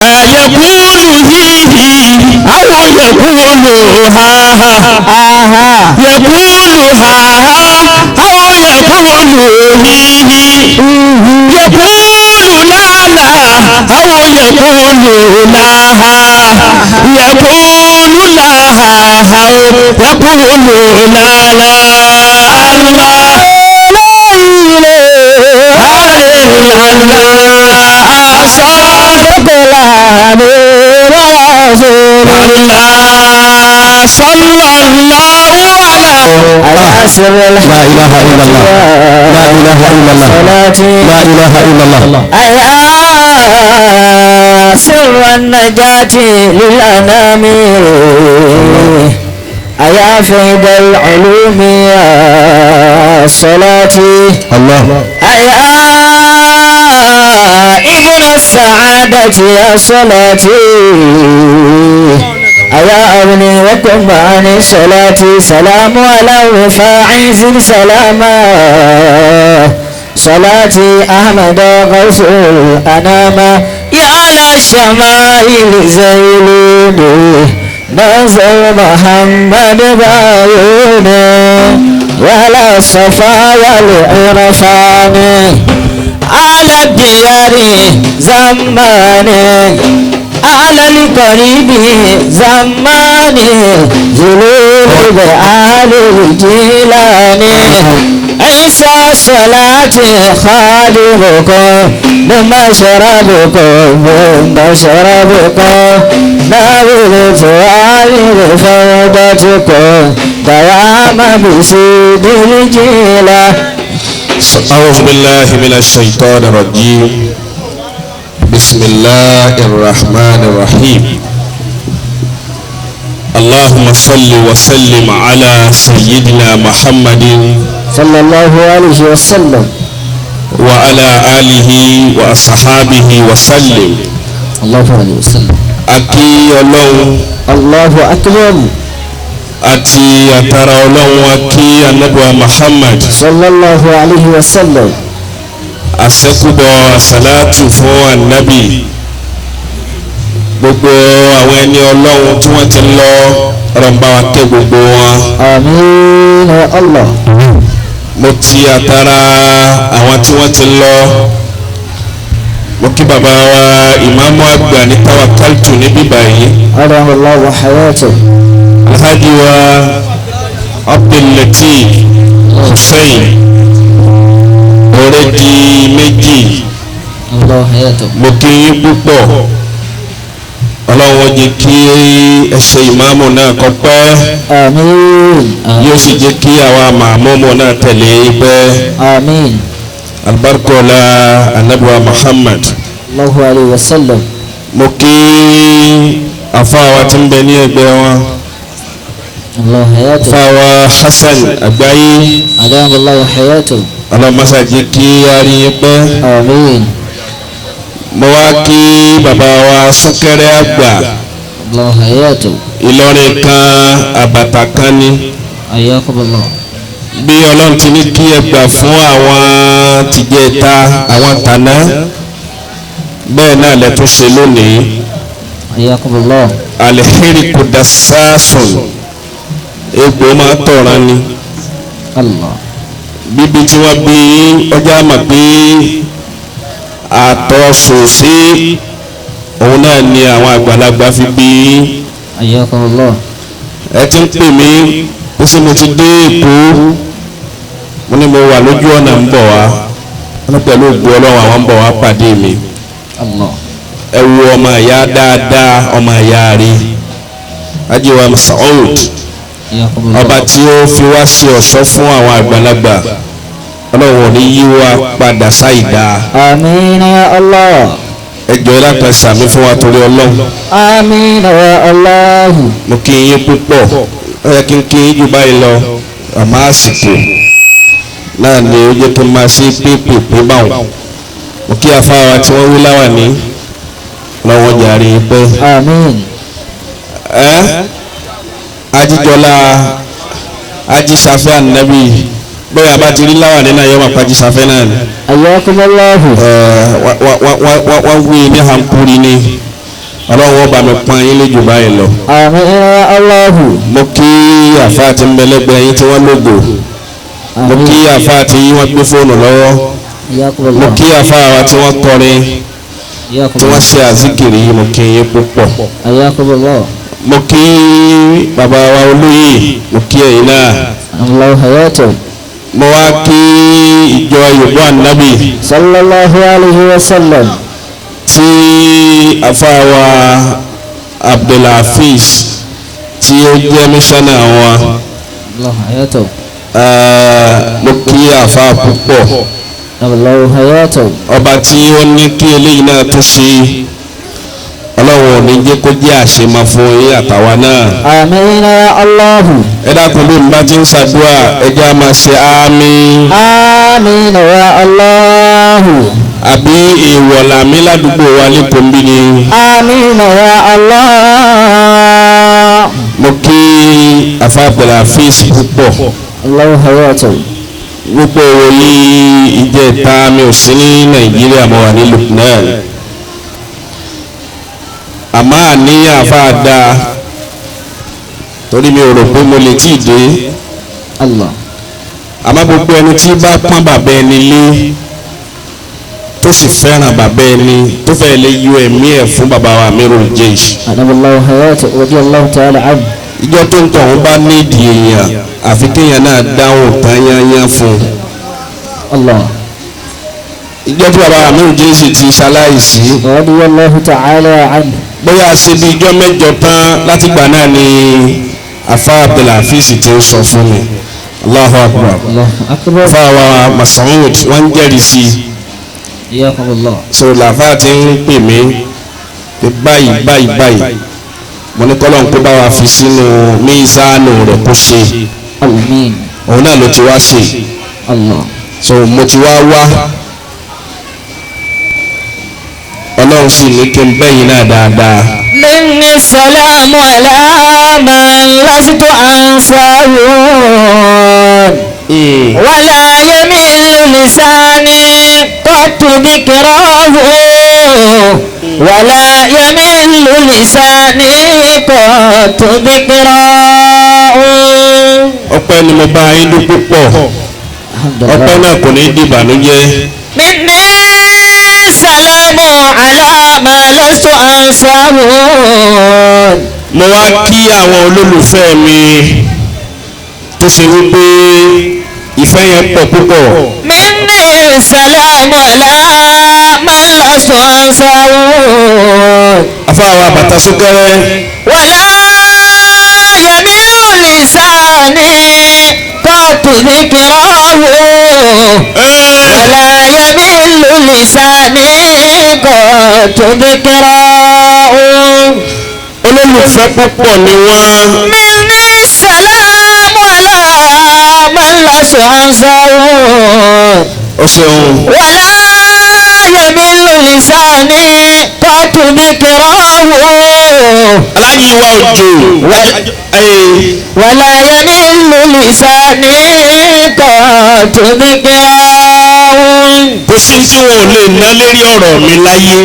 يقول هيه أو يقول ها يقول ها أو يقول هيه يقول لا لا أو يقول لا يقول لا أو يقول لا لا الله صادق الأمير رسول الله صلى الله على سر لا إله إلا الله لا إله إلا الله لا إله إلا الله أيا سر النجاة للأنام أيا فيض العلوم يا صلاتي الله أيا ابن السعادة يا صلاتي أيا أبني وكن معي صلاتي سلام على رفاعي زد سلاما صلاتي أحمد غوث الأنام يا للشمائل زيلوني نزل محمد بايوني ولا الصفا والعرفان على الديار زماني على القريب زماني جلوب بآل الجيلاني عيسى صلاتي خادمكم بمشربكم ناول فؤاد فوضتكم دوام بسيد الجيلة. أعوذ بالله من الشيطان الرجيم. بسم الله الرحمن الرحيم. اللهم صل وسلم على سيدنا محمد صلى الله عليه وسلم وعلى آله وأصحابه وسلم. الله عليه وسلم. أكي الله أكبر. أتي أترى أكي النبي محمد صلى الله عليه وسلم. àṣẹ́kùbọ̀ àṣàlátù fún ànábì gbogbo àwọn ẹni ọlọ́run tí wọ́n ti lọ rọ̀mbà wa kẹ́ gbogbo wọn. àmín ya Allah. mo ti àtàrà àwọn tí wọ́n ti lọ mo kí bàbá wa ìmáàmù àgbà ní Tawakkaltu ní bíbá yìí. Allahu hayatuhu. alhaji wa Abdul Latif Hussein ọ̀rẹ́ di méjì. mo kí yín púpọ̀ ọlọ́run jẹ́ kí ẹsẹ̀ ìmáàmù náà kó pẹ́. àmín. yóò sì jẹ́ kí àwa màmúmù náà tẹ̀lé pẹ́. àmín. albarkola anabiwa Muhammad. Allahu alayhi wa sallam. mo kí afáwa tí ń bẹ ní ẹgbẹ́ wọn. afáwa Hasan Àgbáyé. adamu Allahu hayatuhu. ọlọ́mọsá jẹ́ kí a rí yín pẹ́. àmín. mo wá kí bàbá wa Súnkẹrẹ àgbà. Allahu hayatuhu. Ìlọrin kan àbàtà kan ni. ayakumullah. bí ọlọ́run ti ní kí ẹ gbà fún àwọn tìjẹta àwọn tàná bẹ́ẹ̀ náà lẹ tún ṣe lónìí. ayakumullah. alihiriku dasasun egbò máa tọ̀ràn ni. Allah. bíbí tí wọ́n bí ọjà mà pé àtọ̀ sòsí òun náà ni àwọn àgbàlagbà fi bí. ayakumullah. ẹ ti ń pè mí ó sì mo ti dé Èkó mo ní mo wà lójú ọ̀nà ń bọ̀ wá wọ́n ní pẹ̀lú ògbó ọlọ́run àwọn ń bọ̀ wá pàdé mi. Allah. ẹ wo ọmọ ìyá dáadáa ọmọ ìyá rí ajiwa Saud ọba tí ó fi wá sí ọ̀ṣọ́ fún àwọn àgbàlagbà ọlọ́run ò ní yí wa padà sáìdá. àmín ya Allah. ẹjọ́ lápẹ́ sàmí fún wa torí ọlọ́run. àmín ya Allah. mo kí yín púpọ̀ ó yẹ kí n kí yín jù báyìí lọ àmọ́ àsìkò náà ni ó jẹ́ kí n máa ṣe pépèpé báwọn. mo kí afáwa tí wọ́n wí láwà ní lọ́wọ́ jàre pẹ́. àmín. ajíjọlá ajísafẹ́ ànábì bóyá bá ti rí láwà nínú ayé wọn pàjísafẹ́ náà ni. ayakumullah. wọ́n wí ní hankuri ni ọlọ́run ọba mi pọ́n yín lójú báyìí lọ. àmín ya Allahu. mo kí àfa àti mbẹlẹgbẹ yín tí wọ́n lógo. mo kí àfa àti wọ́n gbé fóònù lọ́wọ́. mo kí àfa àwa tí wọ́n kọrin tí wọ́n ṣe àzíkìrì mo kí yín púpọ̀. mo kí bàbá wa olóyè mo kí ẹ̀yin náà. mo wá kí ìjọ Yorùbá Ànábì sallallahu alayhi wa sallam tí afáwa Abdulhafiz tí ó jẹ́ mísánná wọn. mo kí àfa púpọ̀. ọba tí ó ní kí eléyìí náà tó ṣe ọlọ́run ò ní jẹ́ kó jẹ́ àṣemọ fún yín àtàwa náà. àmín ya Allahu. ẹ dákun bí n bá ti ń ṣàdúrà ẹ jẹ́ a máa ṣe àmín. àmín ya Allahu. àbí èèwọ̀ làmí ládùúgbò wa lẹ́kọ̀ọ́ bí ni. àmín ya Allah. mo kí afa Abdulhafiz púpọ̀. gbogbo òye ìjẹta mi ò sí ní Nàìjíríà mo wà ní Lubnan. àmọ́ àníyàn àfáàdá torí mi ò rò pé mo lè tí ì dé. àmọ́ gbogbo ẹni tí bá pọ́n bàbá ẹni lé tó sì fẹ́ràn bàbá ẹni tó fẹ́ lè yọ ẹ̀mí ẹ̀ fún bàbá wa Amirul Jaysh. ìjọ tó ń tọ̀ wọ́n bá nídìí èèyàn àfi kéèyàn náà dáhùn tán yányán fún un. ìjọ tí bàbá Amirul Jaysh ti ṣaláìsí. bóyá ṣe bí ijọ́ mẹ́jọ tán látìgbà náà ni afa Abdulhafiz ti ń sọ fún mi. Allahu Akbar. fáwa Masoud wọ́n ń jẹ́rìí sí i. so làfà ti ń pè mí pé báyìí mo ní kọ́lọ́n kó bá wa fi sínú mísánù rẹ̀ kó ṣe. òun náà ló ti wá ṣe. so mo ti wá ọlọ́run sì ní kí n bẹ́yìn náà dáadáa. minni salamu ala man lastu ansahu wala yamilu lisani qattu dhikrahu wala yamilu lisani qattu dhikrahu. ọpẹ́ ni mo bá yín dún púpọ̀ ọpẹ́ náà kò ní di ìbànújẹ́. minni salamu ala man lastu ansahu. mo wá kí àwọn olólùfẹ́ mi tó ṣe wípé ìfẹ́ yẹn pọ̀ púpọ̀. minni salamu ala man lastu ansahu. afáwa bàtà súnkẹrẹ. wala yamilu lisani qattu dhikrahu. wala yamilu lisani qattu dhikrahu. olólùfẹ́ púpọ̀ ni wọ́n. minni salamu ala man lastu ansahu. o ṣeun. wala yamilu lisani qattu dhikrahu. alájí wa òjò. wala yamilu lisani qattu dhikrahu. kò sí tí wọn ò lè ná lérí ọ̀rọ̀ mi láyé.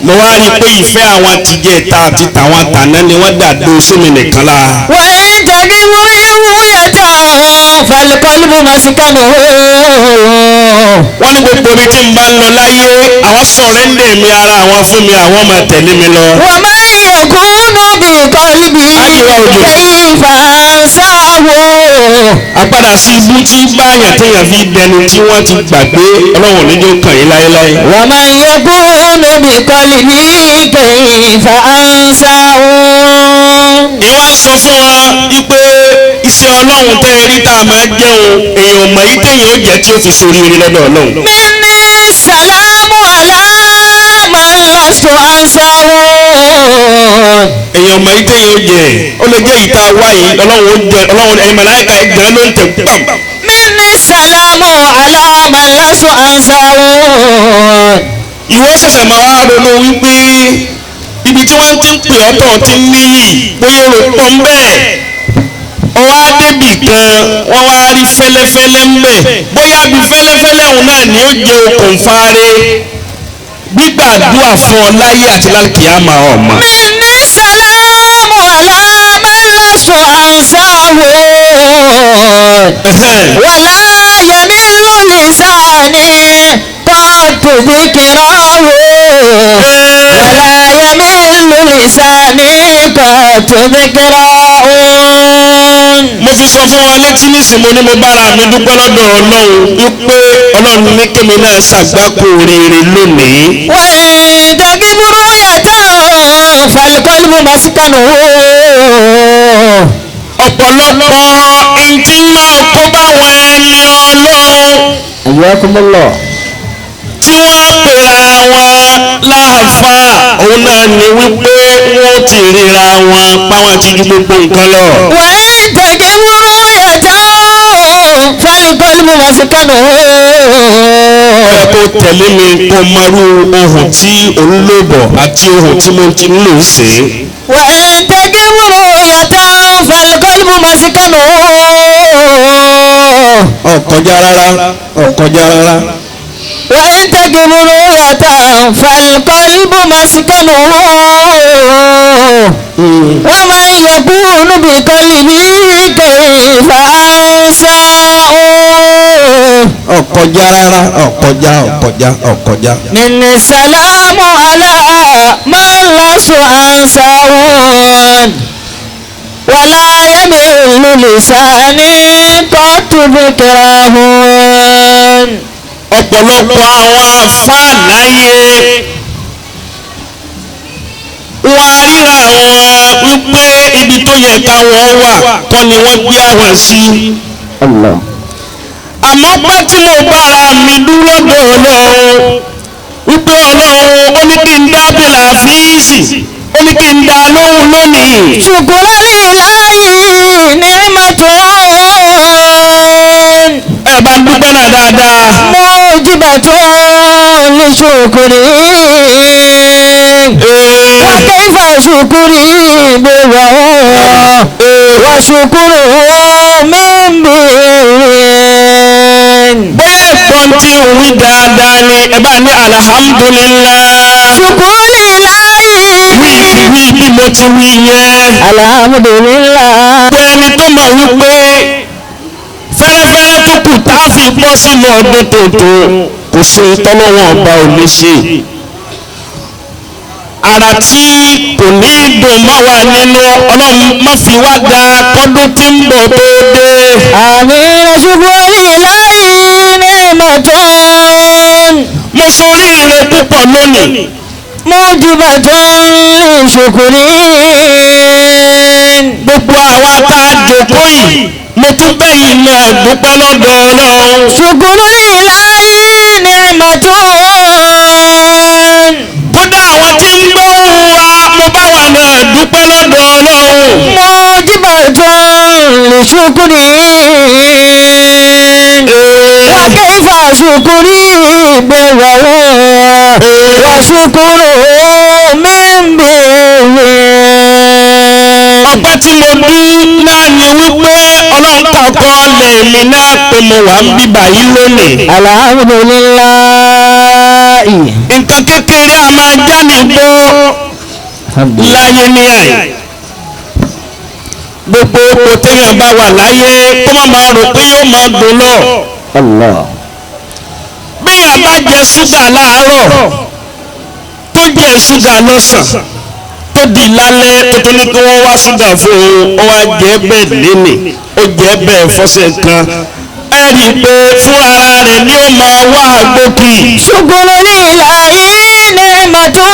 mo wá rí i pé ìfẹ́ àwọn tìjẹ́ ta àti tàwọn tàná ni wọ́n dàdó sómi nìkan la. wa in tagibu wuyata falqalbu maskanuhu. wọ́n ní gbogbo ibi tí n bá ń lọ láyé àwọn sọ̀rẹ́ndẹ̀ mi ara àwọn fún mi àwọn máa tẹ̀lé mi lọ. wa man yakunu bi qalbi kayfa ansahu. apadà sí ibú tí báyàn téèyàn fi dẹni tí wọ́n ti gbàgbé ọlọ́run níjó kàn yín láéláé. wa man yakunu bi qalbi kayfa ansahu. ìwọ́n sọ fún wa wípé iṣẹ́ ọlọ́run tẹ́ ẹ rí tá a máa jẹun èèyàn mọ̀ yí téèyàn ó jẹ́ tí ó fi sórí rí lọ́dọ̀ ọlọ́run. minni salamu ala man lastu ansahu. èèyàn mọ̀ yí téèyàn ó jẹ́ ó lè jẹ́ ìta wáyé ọlọ́run ó jẹ ọlọ́run ẹ̀yin màláíkà ẹ̀gbọ́n ló ń tẹ̀ pàm. minni salamu ala man lastu ansahu. ìwọ ṣẹ̀ṣẹ̀ máa wá ronú wípé ibi tí wọ́n ti ń pè ọ́tọ̀ ti ń níyì bóyá o pọ̀ ń bẹ́ẹ̀ ọwọ́ adébì kan wọ́n wá rí fẹ́lẹ́fẹ́lẹ́ ń bẹ̀ bóyá bí fẹ́lẹ́fẹ́lẹ́ òun náà ni ó jẹ́ okùnfà rẹ̀ gbígbàdúrà fún ọ láyé àti lálùkìyámà ọmọ. minni salamu ala man lastu ansahu wala yamilu lisani qattu dhikrahu wala yamilu lisani qattu dhikrahu. mo fi sọ fún wa létí nísìnyí mo ní mo bára mi dúpẹ́ lọ́dọ̀ ọlọ́run wípé ọlọ́run ní kémi náà ṣàgbákò rere lónìí. وَإِنْ تَكْبُرُوا فَالْقَلْبُ مَسْكَنُهُ. ọ̀pọ̀lọpọ̀ ìtì máa kó báwọn ẹni ọlọ́run Ayyakumullah. tí wọ́n pera wọn láàfáà òun náà ni wípé wọ́n ti ríra wọn páwọn ti ju gbogbo nǹkan lọ. وَإِنْ تَكْبُرُوا فَالْقَلْبُ مَسْكَنُهُ. kó tẹ̀lé mi kó marú ohun tí òun lò bọ̀ àti ohun tí mo ti ń lò sí. وَإِنْ تَكْبُرُوا فَالْقَلْبُ مَسْكَنُهُ. ọ̀kọjá rárá ọ̀kọjá rárá. وإن تكبروا فالقلب مسكنه ومن يكون بقلبه كيف أنساه. ọ̀kọjá rárá ọ̀kọjá. من السلام على من لست أنساه ولا يمل لساني قط ذكره. ọ̀pọ̀lọpọ̀ àwọn àfáà láyé wọn ríra àwọn wípé ibi tó yẹ káwọn wà kọ́ ni wọ́n gbé àwọn sí. àmọ́ pé tí mo bára mi dúró lọ́dọ̀ ọlọ́run wípé ọlọ́run ó ní kí n dá bìlà fíìsì ó ní kí n dá lóhùn lónìí. ṣùkúrọ̀ líláyé ní mọ́tò. ẹ bá ń dúpẹ́ náà dáadáa. mo jìbà tó lè ṣòkòrè. wọ́n kẹ́fà ṣùkúrì bẹ̀rẹ̀ wọ́n ṣùkúrò mẹ́mbẹ̀rẹ̀. bóyá ẹ̀gbọ́n tí ò wí dáadáa ni ẹ bá ní alhamdulillah. ṣùkúrò líláyé. wí bí mo ti wí yẹn. alhamdulillah. pé ẹni tó mọ̀ wípé fẹ́rẹ́fẹ́rẹ́ tó kù tá a fi bọ́ sínú ọdún tuntun kò sí tọ́lọ́wọ́n ọba ò lè ṣe. ara tí kò ní dùn mọ́ wa nínú ọlọ́run má fi wá ga kọ́dún tí ń bọ̀ tó dé. àmín ṣùgbọ́n líláyé ní mọ́tò. mo sọ oríire púpọ̀ lónìí. mo jìbà tó lè ṣòkòrè. gbogbo àwa tá a jòkó yìí mo tún bẹ́yìn náà dúpẹ́ lọ́dọ̀ ọlọ́run. ṣùkúrú líláyé ní mọ́tò. kódà àwọn tí ń gbóhùn wa mo bá wa náà dúpẹ́ lọ́dọ̀ ọlọ́run. mo jìbà tó lè ṣòkòrè. wọ́n kẹ́fà ṣùkúrì bẹ̀rẹ̀ wọ́n ṣùkúrò mẹ́mbẹ̀rẹ̀. ọpẹ́ tí mo dú náà ni wípé ọlọ́run kọ̀ọ̀kan lèmi náà pé mo wà ń bíbà yìí lónìí. alhamdulillahi. nǹkan kékeré a máa já ní bọ́ láyé ní àyè. gbogbo ipò téèyàn bá wà láyé kó má máa rò pé yóò máa dùn lọ. béèyàn bá jẹ ṣúgà láàárọ̀ tó jẹ ṣúgà lọ́sàn tó di lálẹ́ tó tó ní kí wọ́n wá ṣúgà fún un ó wá jẹ́ bẹ́ẹ̀ lénìí ó jẹ́ bẹ́ẹ̀ fọ́sẹ̀ kan ẹ rí i pé fúnra rẹ̀ ni ó máa wá àgbókì. ṣùkúrú líláyé ní mọ́tò.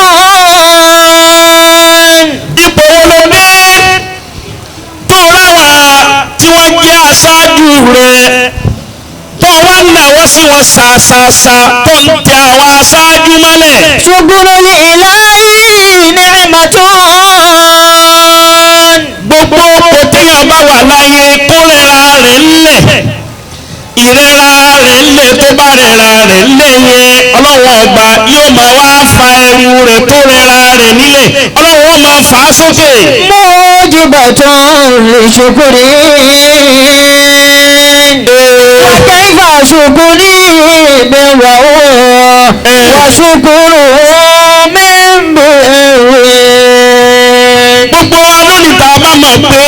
ipò wo ló dé tó ráwà tí wọ́n jẹ́ aṣáájú rẹ̀ tó wá náwó sí wọn ṣàṣàṣà tó ń tẹ àwọn aṣáájú mọ́lẹ̀. ṣùkúrú líláyé ní mọ́tò. gbogbo kò téèyàn bá wà láyé kó rẹra rẹ̀ ńlẹ̀ ìrẹ́ra rẹ̀ ńlẹ̀ tó bá rẹra rẹ̀ ńlẹ̀ yẹn ọlọ́wọ́ ọba yóò máa wá fa ẹrù rẹ̀ tó rẹra rẹ̀ nílẹ̀ ọlọ́wọ́ máa fà á sókè. mo jìbà tó lè ṣòkòrè. wọ́n kẹ́ فشكري بالرؤوف وشكر من بر. gbogbo wa lónìí tá a bá mọ̀ pé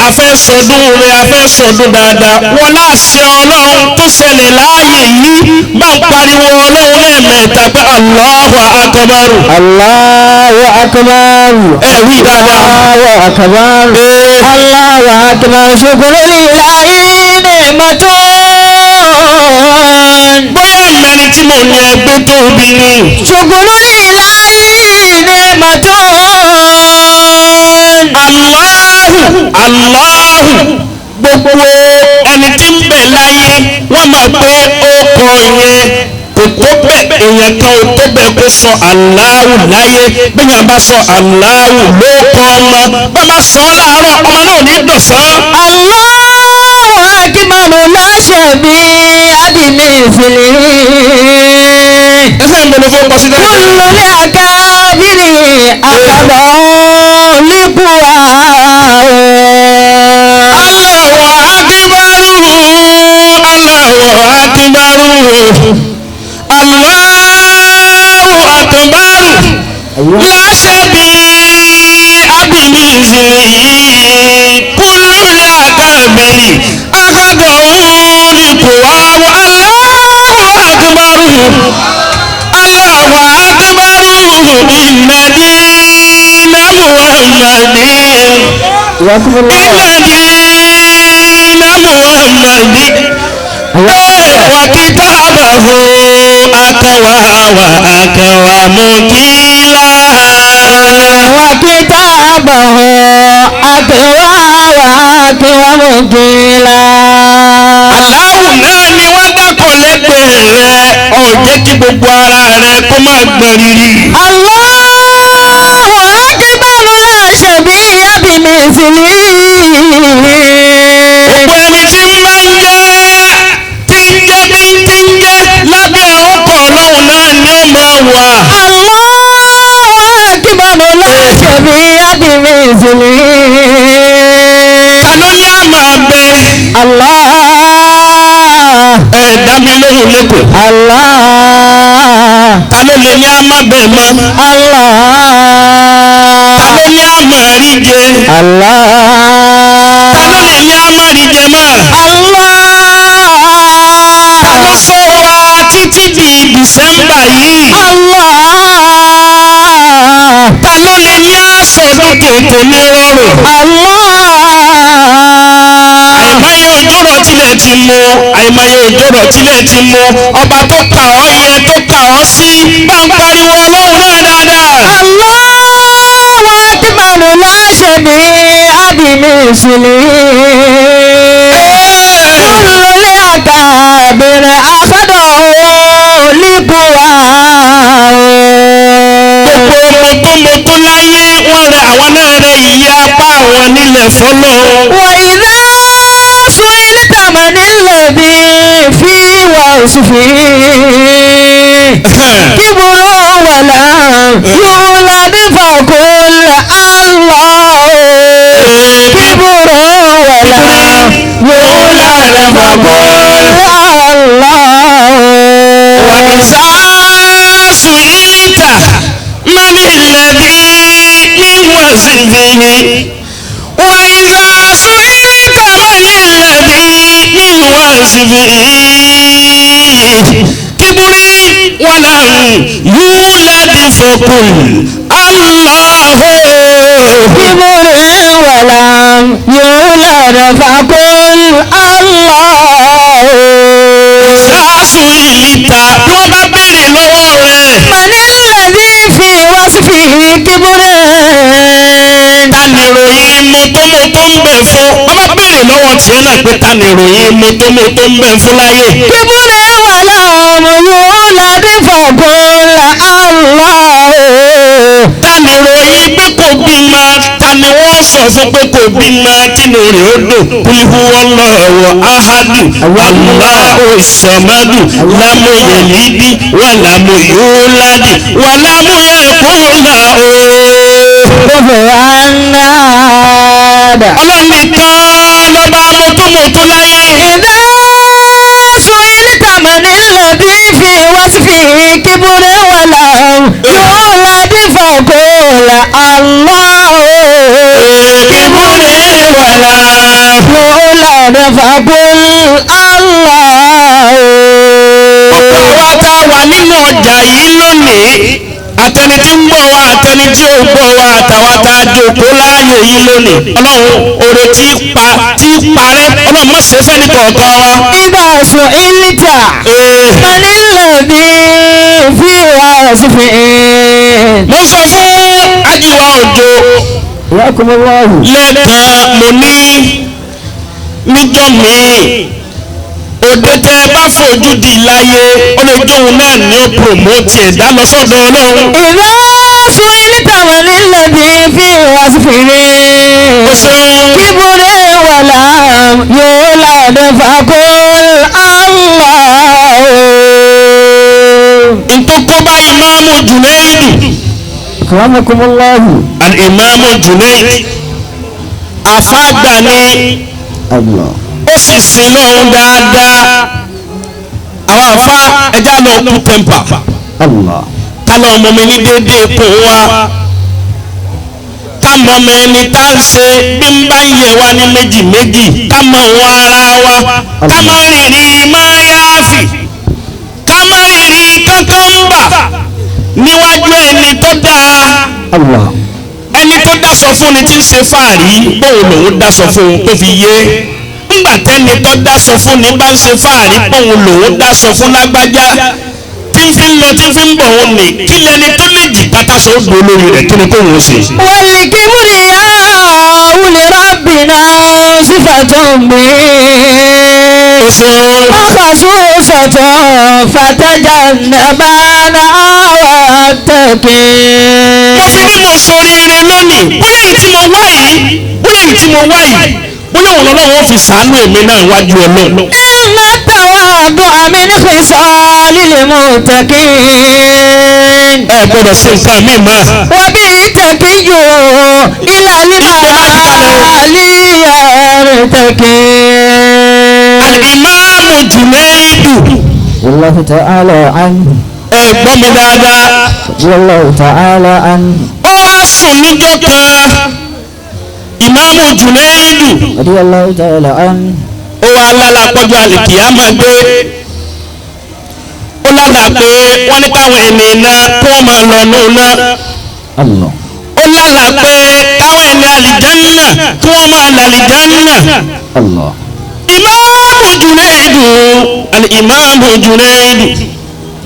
a fẹ́ sọdún rẹ̀ a fẹ́ sọdún dáadáa wọn láṣẹ ọlọ́run tó ṣẹlẹ̀ láàyè yìí bá ń pariwo ọlọ́run lẹ́ẹ̀mẹ́ta pé Allahu akbar. Allahu akbar. ẹ wí dáadáa. Allahu akbar. Allahu akbar. Shukru lillahi ni'matun. bóyá mẹ́rin tí mo ní ẹgbẹ́ tóbi ni. Shukru lillahi ni'matun. Allahu gbogbo ẹni tí ń bẹ láyé wọ́n mọ̀ pé ó kọ yẹn kò tó bẹ́ẹ̀ èèyàn kan ò tó bẹ́ẹ̀ kó sọ Allahu láyé bí yẹn bá sọ Allahu ló kọ́ ọmọ bá bá sọ ọ́ láàárọ̀ ọmọ náà ní dọ̀sán. Allahu akbar la shabiha bimithlihi. ẹsẹ̀ ń bolo fún pọ́sí náà. Kullu li akabiri akaba likuwa. Allahu akbar láṣẹ bí abimizili kúlù làkàbìrì akadọ̀hún nìkúwá Allahu akbar ìnàdínà muhammadin wakitabahu akawa mukila. Wakitabahu akawa mukila. Allahu náà ni wọ́n dákọ̀ lẹ́gbẹ̀ẹ́ rẹ̀ ó jẹ́ kí gbogbo ara rẹ̀ kó máa gbọ̀n rírì. Allahu akbar la shabiha bimithlihi. gbogbo ẹni tí ń máa ń jẹ́ lábẹ́ ọkọ̀ ọlọ́run náà ni ó máa wà. Allahu akbar la shabiha bimithlihi. ta ló ní àmà bẹ. Allah. ẹ dá mi lóhùn lẹ́kọ̀ọ́. Allah. ta ló lè ní àmà bẹ mọ́. Allah. ta ló ní àmà rí jẹ. Allah. ta ló lè ní àmà rí jẹ mọ́. Allah. ta ló sọ wa títí di December yìí. Allah. ta ló lè ní àsọdún tuntun ní rọrùn. Allah. àìmáyé òjòrò tilẹ̀ ti mú àìmáyé òjòrò tilẹ̀ ti mú ọba tó kà ọ́ yẹ tó kà ọ́ sí bá ń pariwo ọlọ́run náà dáadáa. Allahu akbar la shabiha bimithlihi. Kullu li akabir akhadahu likuwa. gbogbo mọ̀tòmọ̀tò láyé wọ́n rẹ àwọn náà rẹ ìyá apá àwọn nílẹ̀ fọ́lọ́. Wa idha su'ilta man alladhi fi wasfihi kibru wa lam yulad faqul Allah. Kibru wa lam yulad faqul Allah. wà ìsáàsù ìlítà mani lẹ́bí ìwà síbìrì. wà ìsáàsù ìlítà mani lẹ́bí ìwà síbìrì. kíbúrí wàlàm yúlẹ̀dì fọkùn Allahu. Kibru wa lam yulad faqul Allah. ìsáàsù ìlítà bí wọ́n bá béèrè lọ́wọ́ rẹ̀. Man alladhi fi wasfihi kibrun. ta ni ìròyìn mọ́tòmọ́tò ń bẹ fún. wọ́n bá béèrè lọ́wọ́ tiẹ̀ náà pé ta ni ìròyìn mọ́tòmọ́tò ń bẹ fún láyé. Kibru wa lam yulad faqul Allah. ta ni ìròyìn pé kò bímọ ta ni wọ́n sọ fún pé kò bímọ kí ni rẹ̀ ó dùn. Qul huwallahu ahadu Allahu samadu lam yalidi wa lam yuladi wa lam yakul lahu. Kufuwan ahad. ọlọ́run nìkan lọ́ba mọ́tòmọ́tò láyé. Idha su'ilta كبر ولم يولد فقل الله كبر ولا يولد فقل الله. ọ̀pọ̀ àwa tá a wà nínú ọjà yìí lónìí àtẹni tí ń gbọ́ wa àtẹni tí ò gbọ́ wa àtàwa tá a jókòó láàyè yìí lónìí ọlọ́run oore tí parẹ́ ọlọ́run má ṣe fẹ́ ní kọ̀ọ̀kan wa. إذا سئلت من الذي في وصفه. mo sọ fún ajíwá òjò رحمكم الله. lẹ́ẹ̀kan mo ní níjọ́ míì òde tẹ ẹ bá fojú di láyé olójóun náà ní ó promote ẹ̀dá lọ sọ́dọ̀ ọlọ́run. إذا سئلت من الذي في وصفه كبر ولم يولد فقل الله. ntọ́kọ́bá ìmáàmù Junaidu رحمكم الله. al-Imamu Junaid àfáàgbà ni الله. ó sì sin lọ́hún dáadáa àwọn àfa ẹja lọ kú tẹ́ḿpà الله. kálọ̀ ọmọ mi ní déédéé kó wa ká mọ ọmọ ẹni tá ń ṣe bí ń bá yẹ wá ní méjì méjì ká mọ òun ara wa ká má rìnrìn máa yáàfì ká má rìnrìn kankan ń bà níwájú ẹni tó dáa الله. ẹni tó dáṣọ fún ni tí ń ṣe fáàrí bóun lòun dáṣọ fún un tó fi yé ńgbà tẹ́ni tó dáṣọ fún ni bá ń ṣe fáàrí bóun lòun dáṣọ fún lágbájá tí ń fi ń lọ tí ń fi ń bọ̀ òun nì kí lẹni tó lè jì pátáṣọ ó gbó lórí rẹ̀ kí ni kó òun ṣe. والكبرياء لربنا صفة مخصوصة فتجنبنا واتقي. mo fi ní mo ṣoríire lónìí bóyá èyí tí mo wá yìí bóyá òun lọ́wọ́ fi sàánú èmi náà wájú ọlọ́run. إن التواضع من خصال المتقين. ẹ gbọ́dọ̀ ṣe nǹkan mi mọ́. وبه تقي إلى المعالي يرتقي. Al-Imamu Junaidu والله تعالى عنه. ẹ gbọ́ mi dáadáa. والله تعالى عنه. ó wá sùn níjọ́ kan Imamu Junaidu رضي الله تعالى عنه. ó wá lálàá pọ́jọ́ àlìkìyámà gbé ó lálàá pé wọ́n ní káwọn ẹni iná kó wọ́n máa lọ nù náà الله. ó lálàá pé káwọn ẹni àlìjánná kí wọ́n máa lọ àlìjánná. الله. Imamu Junaidu Al-Imamu Junaidu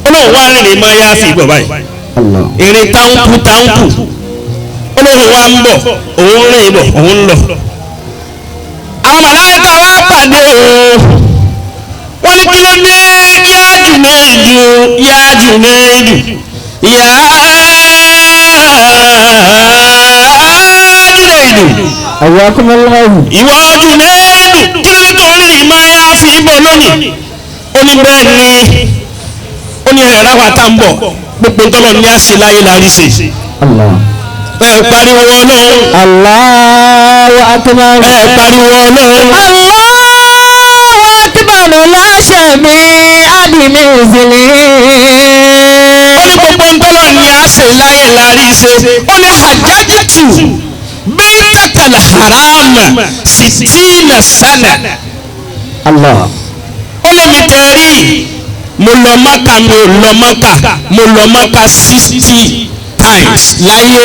olóhùn wá rìnrìn máa yá fi gbọ̀ báyìí الله. ìrìn táǹkù olóhùn wá ń bọ̀ òun rìn bọ̀ òun lọ. àwọn màláíkà wá pàdé òun wọ́n ní kí ló dé yá Junaidu yá Junaidu yá Junaidu حياكم الله. ìwọ Junaidu kí ló dé tó rìnrìn máa yá fi bọ̀ lónìí. ó ní bẹ́ẹ̀ ni ó ní ẹ̀rọ wa tá ń bọ̀ gbogbo ntọ́lọ́ ní àṣẹ láyé lárí ṣe. الله. ẹ pariwo ọlọ́run. الله أكبر. ẹ pariwo ọlọ́run. الله أكبر لا شبيه بمثله. ó ní gbogbo ntọ́lọ́ ní àṣẹ láyé lárí ṣe. ó ní hajjajtu baytal haram sittina sana. الله. ó lé mi tẹ̀rí mo lọ Mákà mo lọ Mákà 60 times láyé.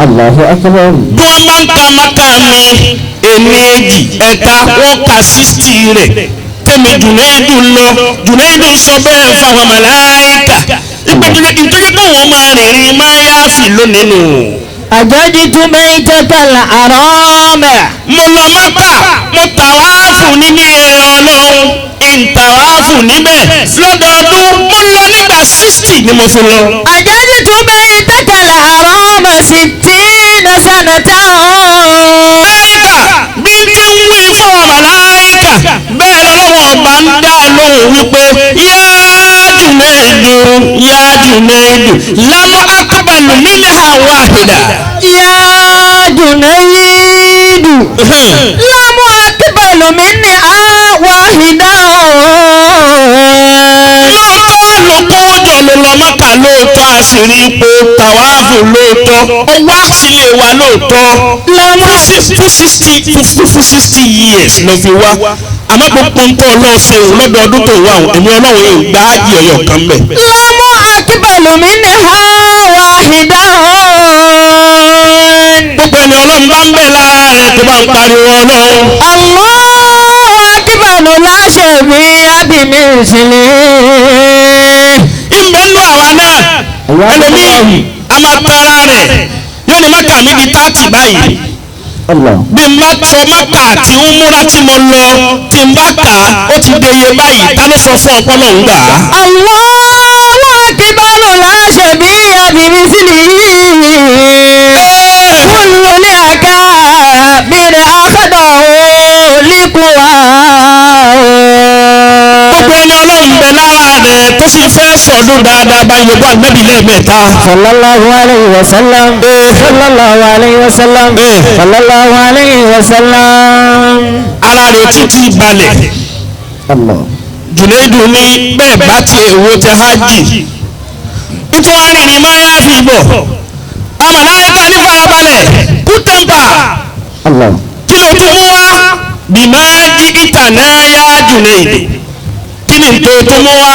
الله أكبر. bí wọ́n bá ń ka Mákà mi èmi èjì ẹ̀ta wọ́n ka 60 rẹ̀ tẹ̀mí Junaidu lọ Junaidu sọ bẹ́ẹ̀ fáwọn màláíkà ìgbẹ́jọ́ ìtọ́jú pé wọ́n máa rìnrìn máa yáàfì lónìí nù. أجدت بيتك الحرام. mo lọ Mákà mo tàwáàfù níbi ilẹ̀ Ọlọ́run ìtàwáàfù níbẹ̀ lọ́dọọdún mo lọ nígbà 60 ni mo fi lọ. أجدت بيتك الحرام 60 سنة. màláíkà bí tí ń wí fún màláíkà bẹ́ẹ̀ lọ́wọ́ ọba ń dá lóhùn wípé yá Junaidu yá Junaidu lámú akbalu minha wahida. يا جنيد لم أقبل منها واحدا. lóòótọ́ ló kówó jọ ló lóòótọ́ a sì rí ipò tàwáàfù lóòótọ́ ó wá sílé wa lóòótọ́ fún 60 years ló fi wá àmọ́ gbogbo nǹkan ọlọ́ọ̀ṣẹ́ lọ́dọọdún tó wà èmi ọlọ́run yìí gbá ájì ọ̀yọ̀ kan bẹ̀. lámú akíbalù mi ní ha wàhídà gbogbo ẹni ọlọ́run bá ń bẹ̀ lára rẹ̀ tó bá ń pariwo ọlọ́run. Allahu akíbalù láṣẹ mi ábìmí ìsìnlẹ̀. ìbẹ́nu àwa náà ẹlòmíì a máa tara rẹ̀ yóò ní mọ́kà mi di 30 báyìí. bí n bá sọ mọ́kà tí ń múra tí mo lọ tí n bá kà ó ti deye báyìí ta ló sọ fún ọpọlọ ń gbà. Allahu akíbalù láṣẹ mi ábìmí ìsìnlẹ̀. kúlù ní àká bìrì àkàdọ̀ líkùwà. gbogbo ẹni ọlọ́run bẹ lára rẹ̀ tó sì fẹ́ sọ̀dún dáadáa bá yẹ bọ́ ànábì lẹ́ẹ̀mẹ́ta. sallallahu alayhi wa sallam. sallallahu alayhi wa sallam. sallallahu alayhi wa sallam. ara rẹ̀ títí balẹ̀. Jùnẹ́dù ní bẹ́ẹ̀ bá ti èwo tẹ hajj nítorí arìnrìn máa yá fi bọ̀ amàláyíká ní farabalẹ̀ kú tẹ́ǹpà kí ló tún mú wá bí máa jí ìtànà yá Jùnẹ́dù kí ni tó tún mú wá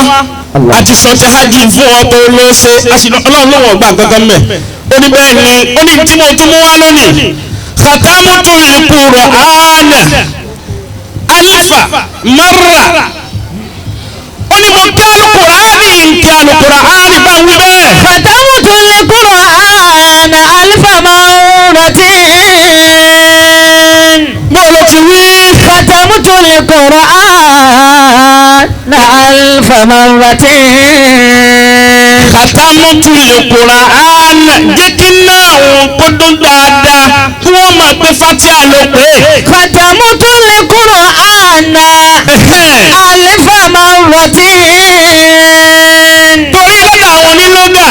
àti sọ́tẹ́ hajj fún ọ tó ló ṣe ọlọ́run lọ́wọ́ gbà gangan mẹ́ ó ní bẹ́ẹ̀ ni ó ní tí mo tún mú wá lónìí khatamutul Qur'ana alifa marra ó ní mo kí alukuraani nkí alukuraani bá ń wí bẹ́ẹ̀. khatamutul Qur'ana alifa marratin. bó ló ti wí. khatamutul Qur'ana alifa marratin. khatamutul Qur'ana jẹ́ kí náà òun kó dún dáadáa kí wọ́n máa gbé fatia ló pé. khatamutul Qur'ana alifa marratin. torí lọ́dọ̀ àwọn onílọ́gà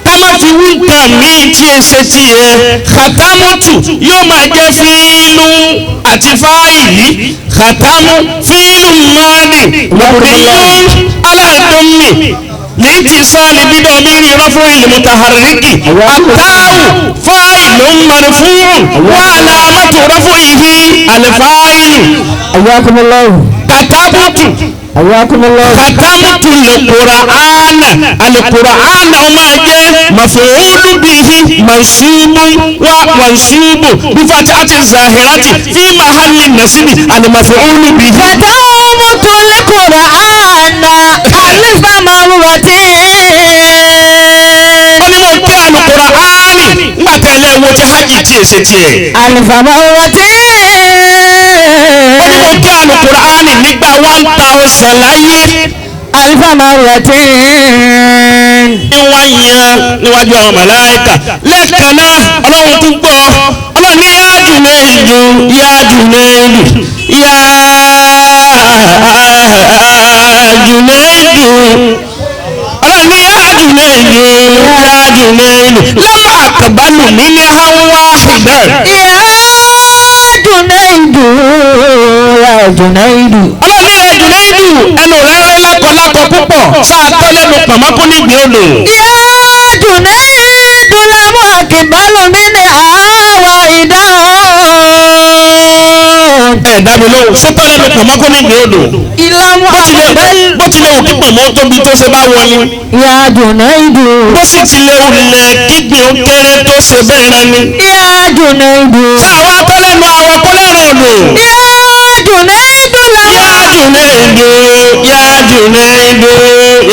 ká má fi wí nǹkan míì tí e ṣe tiẹ̀ khatamutu yóò máa jẹ́ fíìlù àti fáìlì khatamu fíìlù mọ́ọ̀nì mọ̀bìnrin aládùnmí لاتصال بضمير رفع المتحرك التاء فاعل مرفوع وعلامة رفعه الفاعل. حياكم الله. كتبت حياكم الله. ختمت القرآن وما جاء مفعول به منصوب ومنصوب بفتحة الظاهرة في محل النصب المفعول به. ختمت القرآن ألف مرتين. ó ní mo kí alukuraani nígbà tẹ̀lé wo ti hajj tí èsì tiẹ̀. ألف مرتين. ó ní mo kí alukuraani nígbà 1000 láyé. ألف مرتين. ní wọ́n yan níwájú àwọn màláíkà lẹ́ẹ̀kan náà ọlọ́run tún gbọ́ ọlọ́run ní yá Junaidu yá Junaidu yá Junaidu ọlọ́run ní yá Junaidu yá Junaidu lọ́mọ àkàbálù mi ní hawa ìdán. يا جنيد يا جنيد. ọlọ́run ní yá Junaidu ẹnu rẹ̀ rẹ̀ lákọ̀ọ́lákọ̀ púpọ̀ sáà tó lẹ́nu pàmọ́kú nígbì odò. يا جنيد لم أقبل منها واحدا. ẹ dá mi lóhùn sọ́tọ́ lẹ́nu pàmọ́kú nígbì odò. لم أقبل. bó tilẹ̀ òkú pàmọ́ tóbi tó ṣe bá wọlé. يا جنيد. bó sì tilẹ̀ òlẹ̀ kígbìn ó kéré tó ṣe bẹ́ẹ̀ rẹ ni. يا جنيد. sáwa kọ́lẹ́nu àwọn kọ́lẹ́rọ̀ odò. يا جنيد لم. yá Junaidu yá Junaidu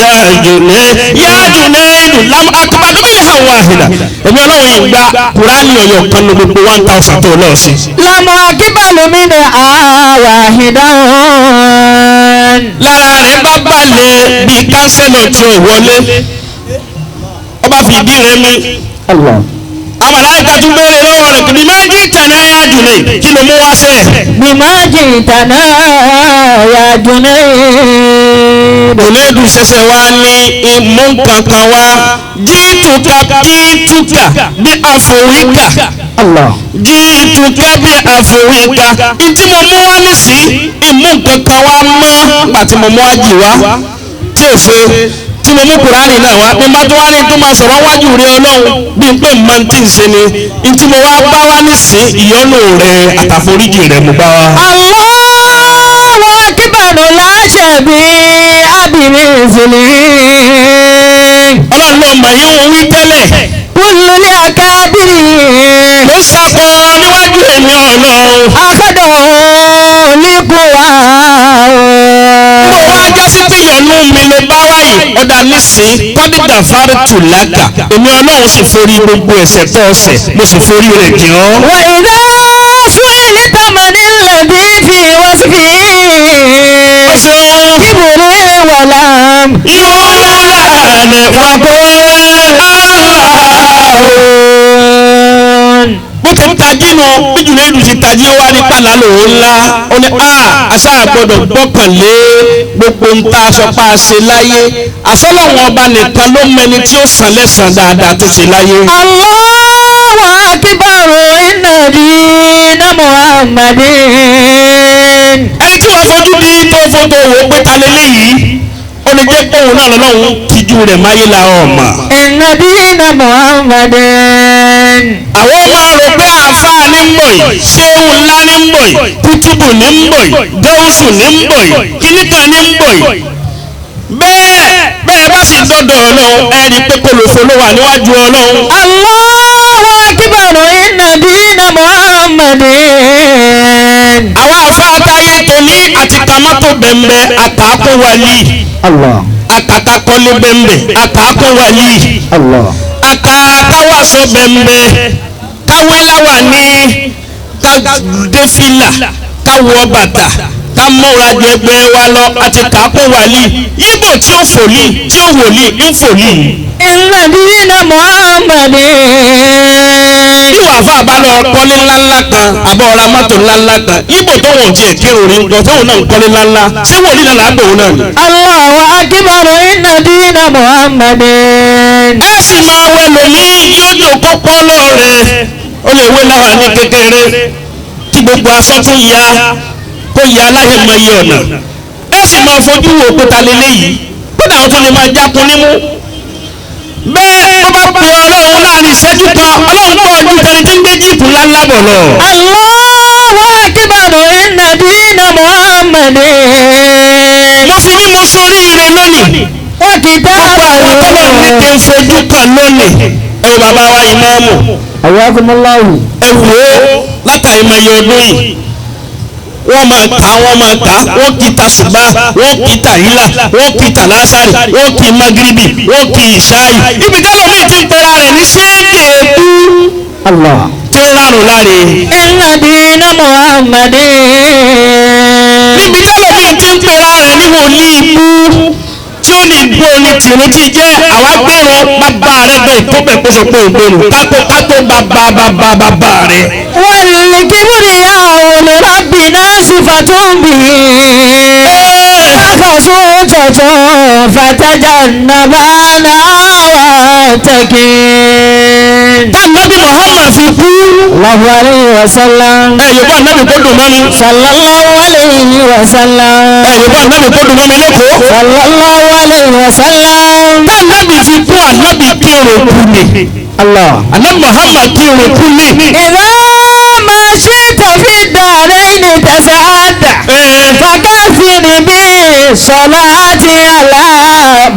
yá Junaidu yá Junaidu lam akbadu minha wahida. èmi ọlọ́run yìí gba kúránì ọ̀yọ̀ kan ní gbogbo 1000 tó lọ́ọ̀ sí. لم أقبل منها واحدا. lára rẹ̀ bá balẹ̀ bíi kánsẹ́lọ̀ tí ò wọlé ọba fìdí rẹ̀ mi. amàláìka tún béèrè lọ́wọ́ rẹ̀ kìdí máa ń jí ìtànà yá Junaid kí ló mú wá sẹ́. بما جئتنا يا جنيد. Junaidu ṣẹ̀ṣẹ̀ wá ní ìmú kankan wá jíìtùkà bí àfòríkà jíìtùkà bí àfòríkà ìtí mo mú wá nísì ìmú kankan wá mọ́ nígbà tí mo mú wájì wá tí ò ṣe tí mo mú kùránì náà wá bí n bá tó wá ní tó máa sọ̀rọ̀ wájú rí ọlọ́run bí n pè máa ti ń ṣe ni n tí mo wá bá wá nísìn ìyọ́nú rẹ àtàforíjì rẹ mo bá wá. Allahu akbar láṣẹ bí ábìrì ìsìlẹ̀. ọlọ́run ló mọ̀ yín òun wí tẹ́lẹ̀. Kúlùlẹ̀ àkábìrì. mo sọ̀kọ níwájú èmi ọlọ́run. Akádọ̀ oníkù wá. mo wá jásí pé ìyọ́nú mi ló bá wáyé ọ̀dà nísìn kọ́dígà fárítù lákà èmi ọlọ́run sì forí gbogbo ẹ̀ṣẹ̀ tó ọ̀sẹ̀ mo sì forí rẹ̀ jìn ọ́. Wà ìdá fún ìlú tàmánì lẹ́bí fi wá sí fi. ó ṣeun. Kíbùrú wàlá. yóò lànà fọ́kọ́ bó ti tají nu bíjùlẹ̀ ìlú ti tají ó wá ní pàlà lòun ńlá ó ní àṣà àgbọ̀dọ̀ gbọ́kànlé gbogbo ń ta aṣọ pa ṣe láyé àṣọlọ́wọ́n ọba nìkan ló mẹni tí ó san lẹ́sàn dáadáa tó ṣe láyé. Allahu akbar inna dina Muhammadin. ẹni tí wọ́n fojú di tó fojú wò pé ta lélẹ́yìí ó lè jẹ́ pé òun náà lọ́wọ́ tìjú rẹ̀ máyé la ọ̀mà. Inna dina Muhammadin. àwọn máa rò pé àáfàá ní ń bọ̀ yìí ṣéwù ńlá ní ń bọ̀ yìí kútùbù ní ń bọ̀ yìí gáúsù ní ń bọ̀ yìí kíníkà ní ń bọ̀ yìí. bẹ́ẹ̀ bá sì dọ́dọ̀ ọlọ́run ẹni pé kòlòfò ló wà níwájú ọlọ́run. Allahu akbar inna dina Muhammadin. àwọn àáfàá táyé tòní àti kàmọ́tò bẹ̀m̀bẹ̀ àkàkùn wàlí. Allah. àkàkàkọ́lé bẹ̀m̀bẹ̀ àkàkùn wàlí. Allah. káwàsọ bẹ̀m̀bẹ̀ káwéláwà ní kádéfìlà káwọ bàtà kámọ́ra jẹgbẹ́ wa lọ àti kákó wàlí ibo tí ó fòlí tí ó wòlí ń fòlí. Inna dina Muhammadin. bí wàá fà bá lọ kọ́lé ńláńlá kan àbọ̀ ọ̀ra mọ́tò ńláńlá kan ibo tó wọ̀n tiẹ̀ kírun rí nǹkan tóun náà ń kọ́lé ńláńlá ṣé wòlíì náà làá gbòun náà ni. Allahu akbar inna dina Muhammadin. ẹ sì máa wẹ lòmí yóò jòkó pọ́lọ́ rẹ̀ ó lè wé láwa ní kékeré tí gbogbo aṣọ tún ya kó ya aláìmọye ọ̀nà ẹ sì máa fojú wo òkúta lélẹ́yìí kódà ó tún lè máa jákun nímú. bẹ́ẹ̀ tó bá pe ọlọ́run láàrin ìṣẹ́jú kan ọlọ́run pọ̀ ju tẹni tí ń gbé jíìpù ńláńlá bọ̀ lọ. Allahu akbar inna dina Muhammadin. mo fi ní mo sórí ire lónìí. Wa kitabu. gbogbo àwọn tọ́lọ̀ ní kí n fojú kan lónìí. ẹ wo bàbá wa ìmáàmù. Ayakumullahu. ẹ wò ó látàìmọye ọdún yìí wọ́n máa kà wọ́n kì í tasùbá wọ́n kì í tàyílà wọ́n kì í tàlásàrì wọ́n kì í magiribi wọ́n kì í ìṣáyì ibi tẹ́lẹ̀ mi ti ń pera rẹ̀ ní ṣéèkì èébú Allah. tí ń lárùn láre. Inna dina Muhammadin. níbi tẹ́lẹ̀ mi ti ń pera rẹ̀ ní wòlíì ibú tí ó ní ìgbó ni tìrún ti jẹ́ àwa gbèrò bàbá rẹ̀ gan ìkóbẹ̀ kó sọ pé ògbèrò kátó bàbá rẹ̀. Wal kibriya'u li rabbina sifatun bihi. Fakasutatun fatajannabana wattaqin. Ànábì Muhammad fi kú. Allahu alayhi wa sallam. yorùbá ànábì kó dùn mọ́ mi. Sallallahu alayhi wa sallam. yorùbá ànábì kó dùn mọ́ mi lẹ́kọ̀ọ́. Sallallahu alayhi wa sallam. ànábì fi kú ànábì kírun kú ni. Allah. ànábì Muhammad kírun kú ni. Idha ma shi'ta fi ad-daraini tasa'adda. Fakaththir bi salati ala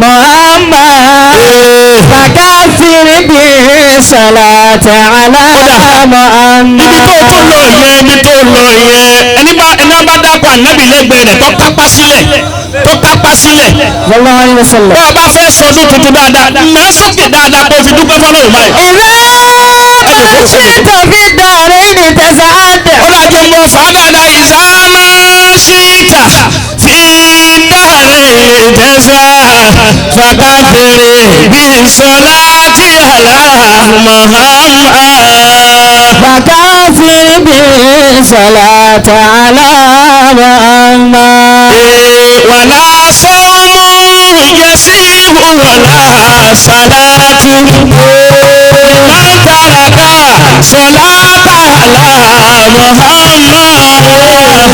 Muhammad. Fakaththir bi salati ala Muhammad. ibi tó lọ yẹn ẹni bá dákọ̀ ànábì lẹ́gbẹ̀ẹ́ rẹ̀ tó kápá sílẹ̀. Sallallahu alayhi wa sallam. bá a bá fẹ́ sọdún tuntun dáadáa ná sókè dáadáa kó fi dúpẹ́ fọlọ́run báyìí. Idha ma shi'ta fi ad-daraini tasa'adda. ó dájú mọ́ fà á dáadáa ìsámá ṣíta fi dáre tẹ́sà fàkàfẹ́rẹ́ bí sọlá tí àlá Muhammad. Fakaththir bi salati ala Muhammad. wàlá sọ́mú yẹsíwò wàlá sàlátù máa tàràkà sọ̀látà àlá Muhammad.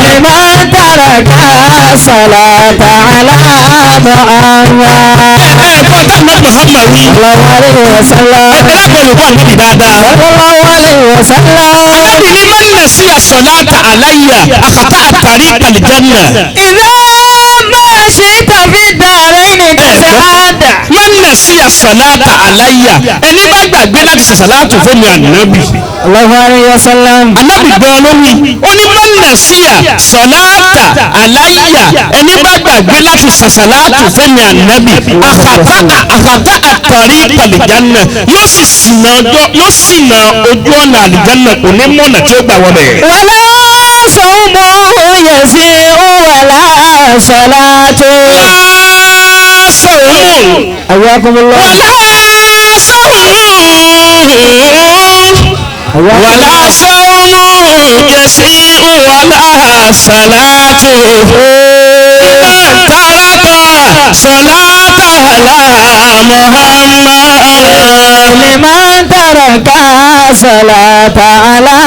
Liman taraka salata ala Muhammad. ẹ̀kọ́ tá nàbí Muhammad wí. sallallahu alaihi wasallam. ẹ̀kọ́ olùkọ́ níbi dáadáa. sallallahu alaihi wasallam. alábì ní man nasiya salata alayya akhata tariqa aljanna. idha ma shi'ta fi daraini tasa'ada. man nasiya salata alayya ẹni bá gbàgbé láti ṣe sàlátù fún mi ànábì. sallallahu alaihi wasallam. ànábì gan ló wí ó ní man nasiya salata alayya ẹni bá gbàgbé láti ṣe sàlátù fún mi ànábì akhata tariqa aljanna yóò sì ṣìnà ojú ọ̀nà àlìjánà kò ní mọ̀nà tí ó gbà wọ́n bẹ̀. wala sawmu yasi'u wala salatu. sọ̀rọ̀ ayakumullah. wàlá sọ̀rọ̀ yẹsí wàlá sàlátù tàràkà sàlátà liman taraka salata ala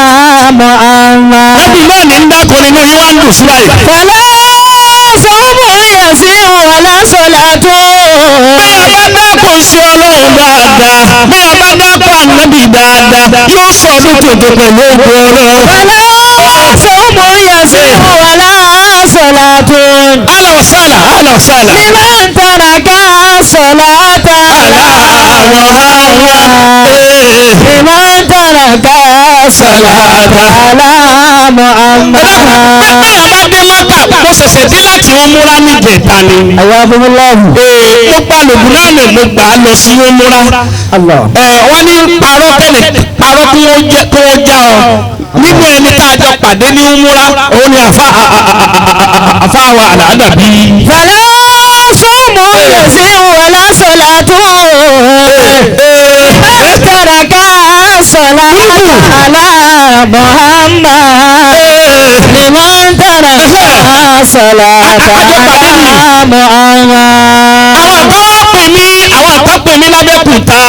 Muhammad. ẹbí náà ní ń dákọ̀ nínú yín wá ń dùn síwáyé. fala sawmu yasi'u wala salatu. bí a bá dákọ̀ sí ọlọ́run dáadáa bí a bá dákọ̀ ànábì dáadáa yóò sọ ọdún tuntun pẹ̀lú ògùn ọlọ́run. fala sawmu yasi'u wala salatu. ahlan wa sahlan ahlan wa sahlan. liman taraka salata ala Muhammad. liman taraka salata ala Muhammad. bẹ́ẹ̀ bá dé mọ́tà mo ṣẹ̀ṣẹ̀ dé láti umura ní jẹ̀ta ni. ayakumullah. mo pa lògùnánà mo gbà á lọ sí umura. Allah. wọ́n ní parọ́ tẹ́lẹ̀ parọ́ kí wọ́n já ọ nínú ẹni tá a jọ pàdé ní umura òun ni àfa wa àlàádàbí. fala sawmu yasi'u wala salatu. liman taraka salata ala Muhammad. liman taraka salata ala Muhammad. àwọn àtọ́pẹ̀ mi lábẹ́kúta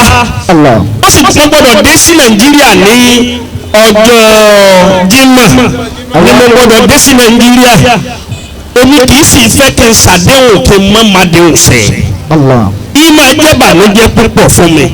Allah. ó sì tún gbọ́dọ̀ dé sí Nàìjíríà ní ọjọ́ Jímọ̀ ni mo gbọ́dọ̀ dé sí Nàìjíríà omi kì í sì fẹ́ kí n ṣàdéhùn kí n má má déhùn sẹ́ Allah. ìmọ̀ ẹjẹ́ bànújẹ́ púpọ̀ fún mi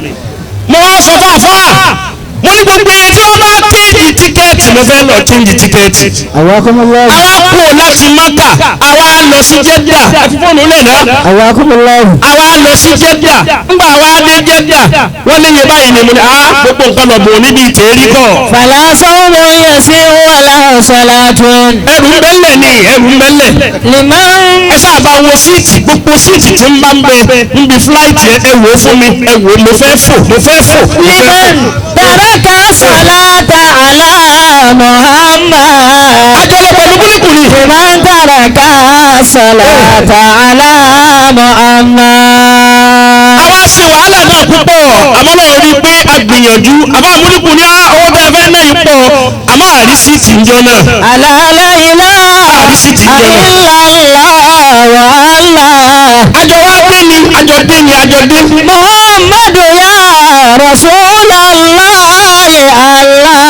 mo wá sọ fún àfáà mo ní gbogbo ẹni tí wọ́n bá kéèjì tíkẹ́ẹ̀tì mo fẹ́ lọ kéèjì tíkẹ́ẹ̀tì ayakumullah. àwa kú láti Mákà àwa lọ sí Jẹ́dà àfihàn olè náà ayakumullah. àwa lọ sí Jẹ́dà ńgbà àwa dé Jẹ́dà wọ́n léye báyìí ni mo ní gbogbo nǹkan lọ bò níbi ìtẹ́rí kọ́. fala sawmu yasi'u wala salatun. ẹrù ń bẹ́lẹ̀ ni ẹrù ń bẹ́lẹ̀. liman ẹ sábà wo síìtì gbogbo síìtì tí ń bá ń bẹ níbi fúláìtì ẹ wò ó fún mi ẹ wò ó mo fẹ́ fò mo fẹ́ fò. liman taraka salata ala Muhammad. àjọlọ pẹ̀lú kúlíkù ni. liman taraka salata ala Muhammad. àwa ṣe wàhálà náà púpọ̀ àmọ́ náà rí i pé a gbìyànjú àbá múlíkù ní owó tẹ́ ẹ fẹ́ náà yìí pọ̀ àmọ́ àrí síìtì ń jọ náà. ala la ilaha illallah wa Allah. àjọ wa dé ni àjọ dé ni àjọ dé. Muhammadu ya Rasulallahi Allah.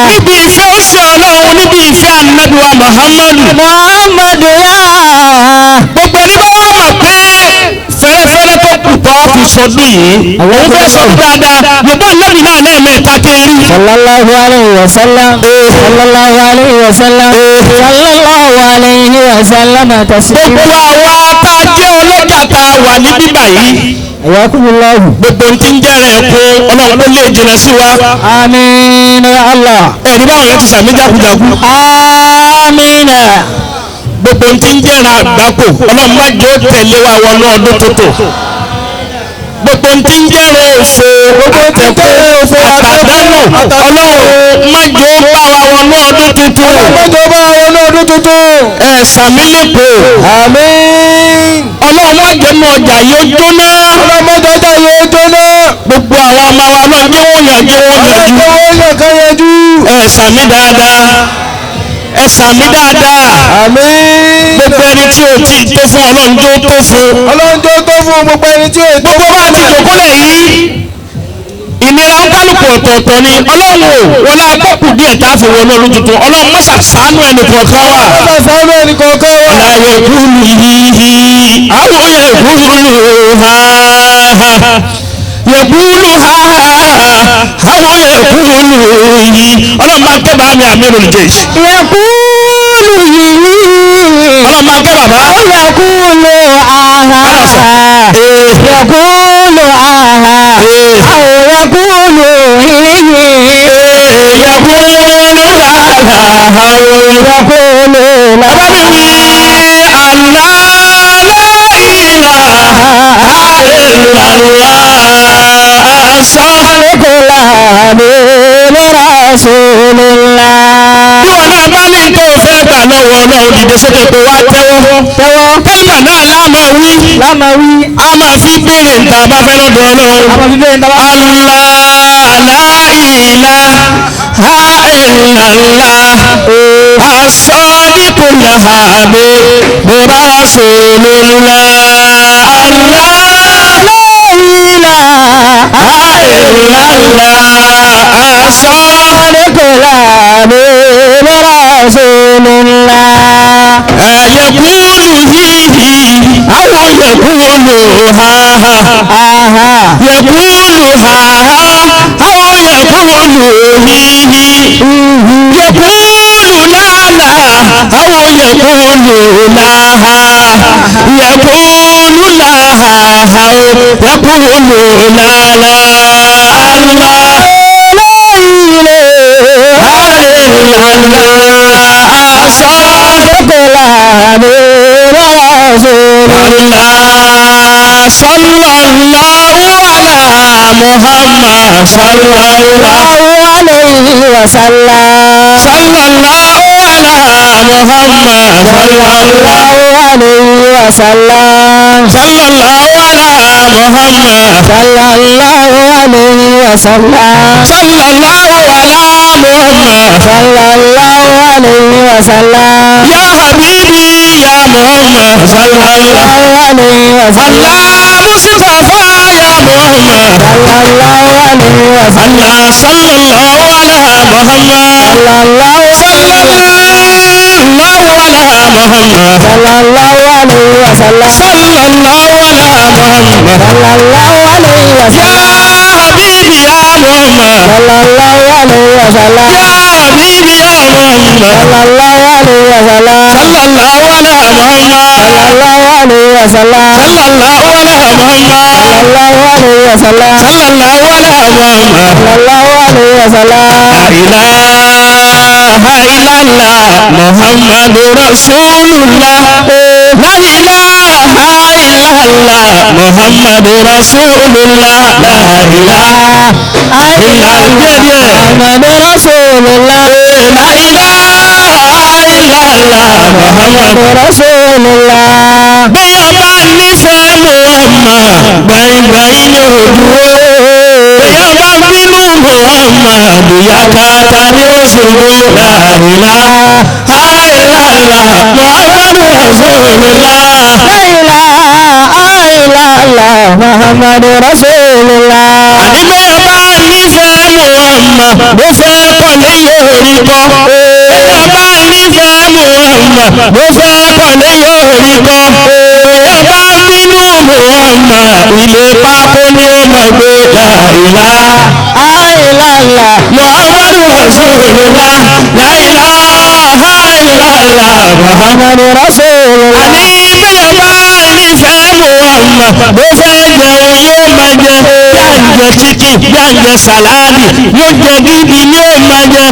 níbi ìfẹ́ ó ṣe ọlọ́run níbi ìfẹ́ ànábì wa Muhammadu. Muhammadu ya. gbogbo ẹni bá wà mọ̀ pé fẹ́rẹ́fẹ́rẹ́ tó kù tó fi sọdún yìí òun fẹ́ sọdún dáadáa yorùbá ànábì náà lẹ́ẹ̀mẹ́ta kéré. sallallahu alayhi wa sallam. sallallahu alayhi wa sallam. sallallahu alayhi wa sallam taslima. gbogbo àwa tá a jẹ́ ọlọ́jà tá a wà ní bíbà yìí. ayakumullahu. gbogbo ti ń jẹ́rẹ̀ ẹ̀kọ́ ọlọ́run ló lè jìnà sí wa. amiina ya Allah. ẹ̀rí báwọn yẹn ti sàmì jákujáku. amiina. gbogbo ti ń jẹ́rẹ̀ àgbákò ọlọ́run má jẹ́ ó tẹ̀lé wa wọnú ọdún tuntun. gbogbo ti ń jẹ́rẹ̀ òfo àtẹ̀kọ́ àtàdánù ọlọ́run má jẹ́ ó bá wa wọnú ọdún tuntun. má jẹ́ ó bá wa wọnú ọdún tuntun. sàmì lẹ́kọ̀ọ́. àmín. ọlọ́run má jẹ́ mọ ọjà yóò jóná. ọlọ́run má jẹ́ ọjà yóò jóná. gbogbo àwọn ọmọ wa náà jẹ́ wọ́n yànjú wọ́n yànjú. wọ́n yàn ká yanjú. sàmì dáadáa sàmì dáadáa. àmín. gbogbo ẹni tí o ti tó fún ọlọ́run tó tó fún. ọlọ́run tó tó fún gbogbo ẹni tí o tó. gbogbo bá ti jòkólẹ̀ yìí ìnira ń kálukú ọ̀tọ̀ọ̀tọ̀ ni ọlọ́run ò wọlé akọ́kù díẹ̀ tá a fi wọnú ọdún tuntun ọlọ́run mọ́sà ṣàánú ẹnì kọ̀ọ̀kan wà. ṣàánú ẹnì kọ̀ọ̀kan wà. láyé kúlù yìí àwọn yẹ kúlù ha yẹ̀kúlù ha àwọn yẹ̀kúlù yìí ọlọ́run bá kẹ́ bá mi àmì ìròyìn jẹ́ ìṣe. yẹ̀kúlù yìí ọlọ́run bá kẹ́ bàbá. yẹ̀kúlù aha yẹ̀kúlù aha àwọn yẹ̀kúlù yìí yẹ̀kúlù ha yẹ̀kúlù bàbá mi wí àlá bí wọn náà bá ní tó fẹ́ gbà lọ́wọ́ ọlọ́run dìde sókè pé wá tẹ́wọ́ kẹ́lìmà náà láàmà wí a máa fi béèrè níta bá fẹ́ lọ́dọ̀ ọlọ́run asọ́díkùnlá àbí bùrá sòlùlá yẹ̀kúlù híhì àwọn yẹ̀kúlù háhá yẹ̀kúlù háhá àwọn yẹ̀kúlù híhì yẹ̀kúlù láàlá àwọn yẹ̀kúlù láhá yẹ̀kúlù láhá yẹ̀kúlù láàlá يا حبيبي يا محمد صلى الله عليه وسلم مصطفى يا محمد صلى الله عليه وسلم صلى الله على محمد صلى الله على محمد صلى الله عليه وسلم صلى الله على محمد صلى الله عليه وسلم يا حبيبي يا محمد صلى الله عليه وسلم يا حبيبي يا محمد صلى الله عليه وسلم صلى الله على محمد صلى الله عليه وسلم صلى الله على محمد صلى الله عليه وسلم صلى الله على محمد صلى الله عليه وسلم لا إله إلا الله محمد رسول الله لا إله إلا الله محمد رسول الله لا إله إلا الله محمد رسول الله لا إله إلا الله محمد رسول الله bí ọba nífẹ̀ẹ́ Muhammad gbàngbàn ní òdúró bí ọba bínú Muhammad yàtàtà ní òṣèlú láìlá àìlàlà Muhammad rasulullah láìlá àìlàlà Muhammad rasulullah. àní bí ọba nífẹ̀ẹ́ Muhammad ló fẹ́ kọ́lé yóò rí bọ́ ọba nífẹ̀ẹ́ Muhammad ló fẹ́ kọ́lé yóò rí bọ́ ọba bínú Muhammad ilé pákó ní ọmọ gbé láìlá àìlàlà Muhammad rasulullah láìlá àìlàlà Muhammad rasulullah. àní bí ọba nífẹ̀ẹ́ Muhammad ló fẹ́ jẹun yóò máa jẹ bí à ń jẹ chicken bí à ń jẹ sàláàdì yóò jẹ gidi ní ó máa jẹ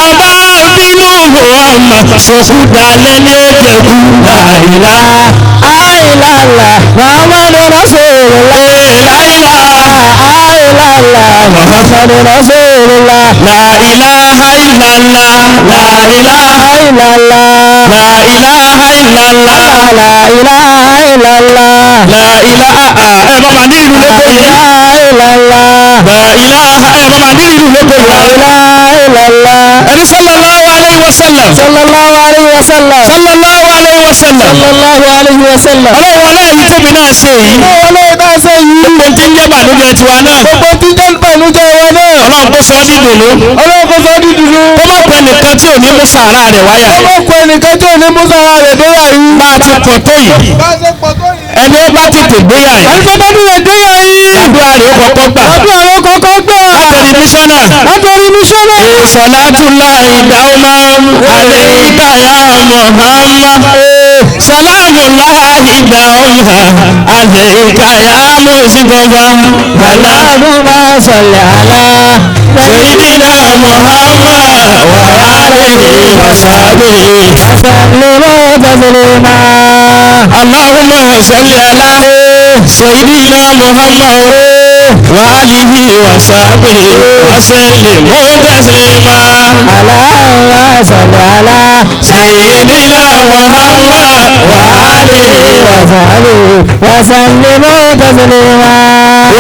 ọba bínú Muhammad sọ̀kú dalẹ̀ ní ó jẹ̀kú láìlá àìlàlà Muhammad rasulullah láìlá àìlàlà Muhammad rasulullah láìlá àìlàlà láìlá àìlàlà láìlá àìlàlà láìlá àìlàlà láìlá ẹ bàbá ní ìlú lóko yìí láìlá láìlá ẹ bàbá ní ìlú lóko yìí láìlá ẹni sallallahu alayhi wa sallam sallallahu alayhi wa sallam sallallahu alayhi wa sallam sallallahu alayhi wa sallam ọlọ́wọ́ aláìní tẹ́mi náà ṣe yìí ọlọ́wọ́ aláìní náà sọ yìí. gbogbo tí ń jẹ́ bànújẹ́ tiwa náà. gbogbo tí jẹ́ ìbànújẹ́ wa náà. ọlọ́run kó sọ ọ́ di dùnú. ọlọ́run kó sọ ọ́ di dùnú. kó má pẹ́ nìkan tí ò ní mú sàárà rẹ̀ wáyà. kó má pẹ́ nìkan tí ò ní mú sàárà rẹ̀ déyà yìí. bá a ti pọ̀ tó yìí. ẹni ó bá tètè gbéyà yìí. ẹni tó bá dúró déyà yìí. àdúrà rẹ̀ ó kọ́kọ́ gbà. àdúrà rẹ̀ ó kọ́kọ́ gbà. látọ̀rí mísọ́nà. látọ̀rí mísọ́nà. salatullahi dawman alayka ya Muhammad. salamullahi dawman alayka ya Mustafa. Allahumma salli ala sayyidina Muhammad wa alihi wa sahbihi. sallimu taslima. Allahumma salli ala sayyidina Muhammad wa alihi wa sahbihi wa sallimu taslima. Allahumma salli ala sayyidina Muhammad wa alihi wa wa sallimu taslima.